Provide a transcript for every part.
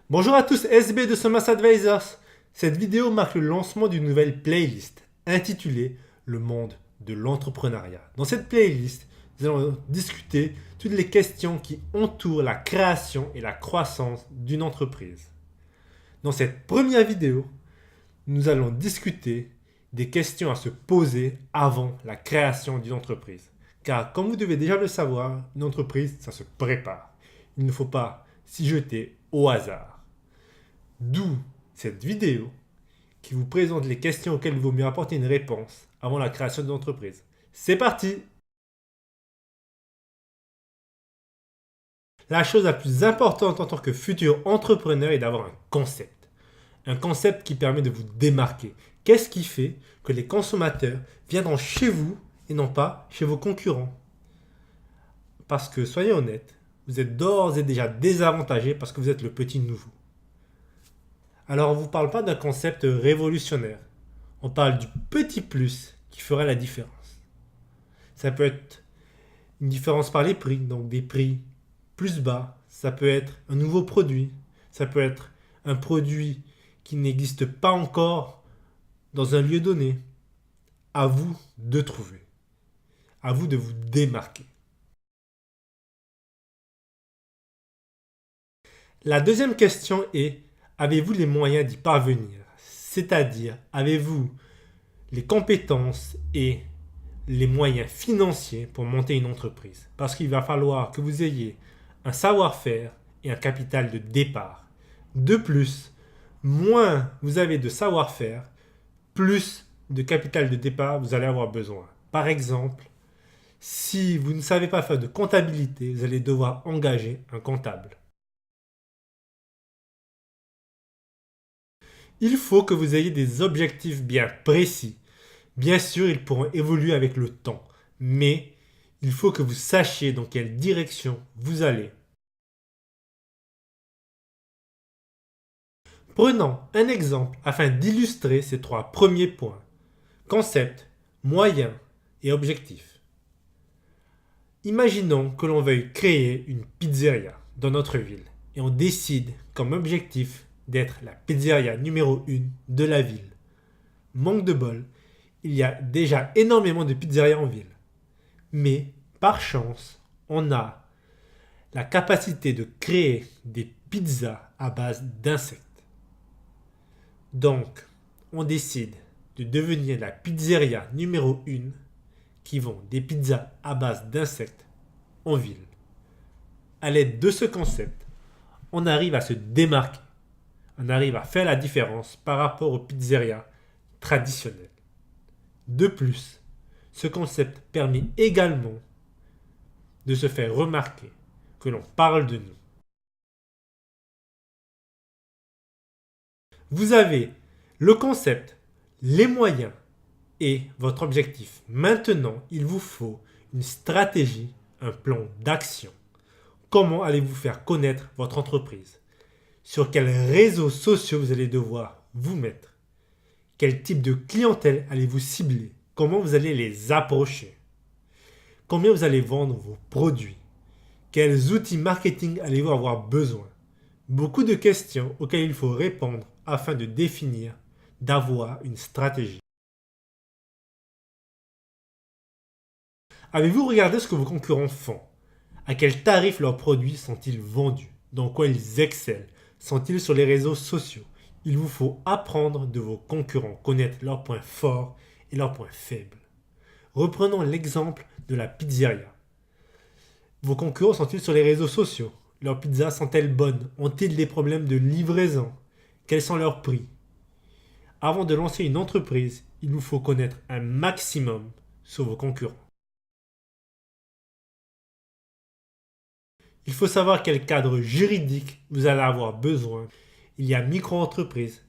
Bonjour à tous, SB de Somas Advisors. Cette vidéo marque le lancement d'une nouvelle playlist intitulée Le monde de l'entrepreneuriat. Dans cette playlist, nous allons discuter toutes les questions qui entourent la création et la croissance d'une entreprise. Dans cette première vidéo, nous allons discuter des questions à se poser avant la création d'une entreprise. Car comme vous devez déjà le savoir, une entreprise, ça se prépare. Il ne faut pas s'y jeter au hasard. D'où cette vidéo qui vous présente les questions auxquelles il vaut mieux apporter une réponse avant la création d'une entreprise. C'est parti! La chose la plus importante en tant que futur entrepreneur est d'avoir un concept. Un concept qui permet de vous démarquer. Qu'est-ce qui fait que les consommateurs viendront chez vous et non pas chez vos concurrents? Parce que, soyez honnêtes, vous êtes d'ores et déjà désavantagé parce que vous êtes le petit nouveau. Alors on ne vous parle pas d'un concept révolutionnaire. On parle du petit plus qui fera la différence. Ça peut être une différence par les prix, donc des prix plus bas. Ça peut être un nouveau produit. Ça peut être un produit qui n'existe pas encore dans un lieu donné. À vous de trouver. À vous de vous démarquer. La deuxième question est, avez-vous les moyens d'y parvenir? C'est-à-dire, avez-vous les compétences et les moyens financiers pour monter une entreprise? Parce qu'il va falloir que vous ayez un savoir-faire et un capital de départ. De plus, moins vous avez de savoir-faire, plus de capital de départ vous allez avoir besoin. Par exemple, si vous ne savez pas faire de comptabilité, vous allez devoir engager un comptable. Il faut que vous ayez des objectifs bien précis. Bien sûr, ils pourront évoluer avec le temps, mais il faut que vous sachiez dans quelle direction vous allez. Prenons un exemple afin d'illustrer ces trois premiers points. Concept, moyen et objectif. Imaginons que l'on veuille créer une pizzeria dans notre ville et on décide comme objectif d'être la pizzeria numéro 1 de la ville. Manque de bol, il y a déjà énormément de pizzerias en ville. Mais par chance, on a la capacité de créer des pizzas à base d'insectes. Donc, on décide de devenir la pizzeria numéro 1 qui vend des pizzas à base d'insectes en ville. À l'aide de ce concept, on arrive à se démarquer. On arrive à faire la différence par rapport aux pizzerias traditionnelles. De plus, ce concept permet également de se faire remarquer, que l'on parle de nous. Vous avez le concept, les moyens et votre objectif. Maintenant, il vous faut une stratégie, un plan d'action. Comment allez-vous faire connaître votre entreprise? Sur quels réseaux sociaux vous allez devoir vous mettre? Quel type de clientèle allez-vous cibler? Comment vous allez les approcher? Combien vous allez vendre vos produits? Quels outils marketing allez-vous avoir besoin? Beaucoup de questions auxquelles il faut répondre afin de définir, d'avoir une stratégie. Avez-vous regardé ce que vos concurrents font? À quel tarif leurs produits sont-ils vendus? Dans quoi ils excellent? Sont-ils sur les réseaux sociaux? Il vous faut apprendre de vos concurrents, connaître leurs points forts et leurs points faibles. Reprenons l'exemple de la pizzeria. Vos concurrents sont-ils sur les réseaux sociaux? Leurs pizzas sont-elles bonnes? Ont-ils des problèmes de livraison? Quels sont leurs prix? Avant de lancer une entreprise, il vous faut connaître un maximum sur vos concurrents. Il faut savoir quel cadre juridique vous allez avoir besoin. Il y a micro-entreprise,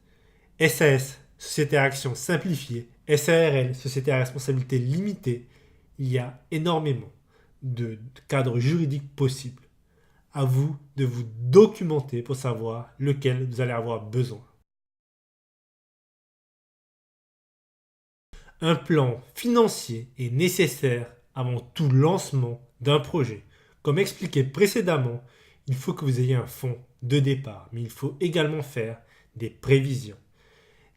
SAS, Société à action simplifiée, SARL, Société à responsabilité limitée. Il y a énormément de cadres juridiques possibles. À vous de vous documenter pour savoir lequel vous allez avoir besoin. Un plan financier est nécessaire avant tout lancement d'un projet. Comme expliqué précédemment, il faut que vous ayez un fonds de départ, mais il faut également faire des prévisions.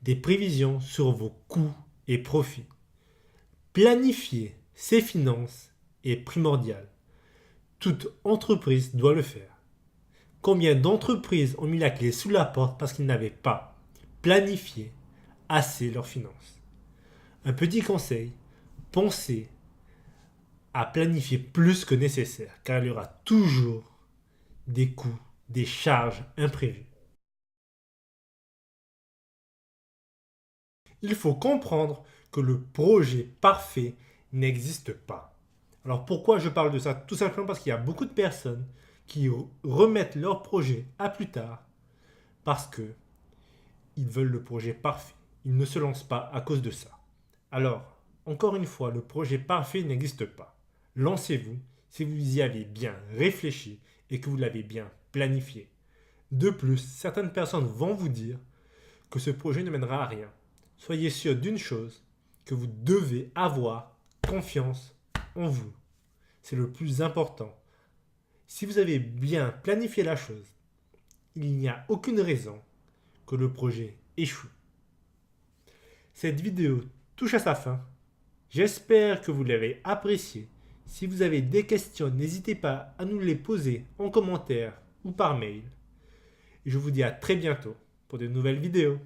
Des prévisions sur vos coûts et profits. Planifier ses finances est primordial. Toute entreprise doit le faire. Combien d'entreprises ont mis la clé sous la porte parce qu'ils n'avaient pas planifié assez leurs finances? Un petit conseil, pensez à planifier plus que nécessaire, car il y aura toujours des coûts, des charges imprévues. Il faut comprendre que le projet parfait n'existe pas. Alors pourquoi je parle de ça? Tout simplement parce qu'il y a beaucoup de personnes qui remettent leur projet à plus tard parce que ils veulent le projet parfait. Ils ne se lancent pas à cause de ça. Alors, encore une fois, le projet parfait n'existe pas. Lancez-vous si vous y avez bien réfléchi et que vous l'avez bien planifié. De plus, certaines personnes vont vous dire que ce projet ne mènera à rien. Soyez sûr d'une chose, que vous devez avoir confiance en vous. C'est le plus important. Si vous avez bien planifié la chose, il n'y a aucune raison que le projet échoue. Cette vidéo touche à sa fin. J'espère que vous l'avez appréciée. Si vous avez des questions, n'hésitez pas à nous les poser en commentaire ou par mail. Et je vous dis à très bientôt pour de nouvelles vidéos.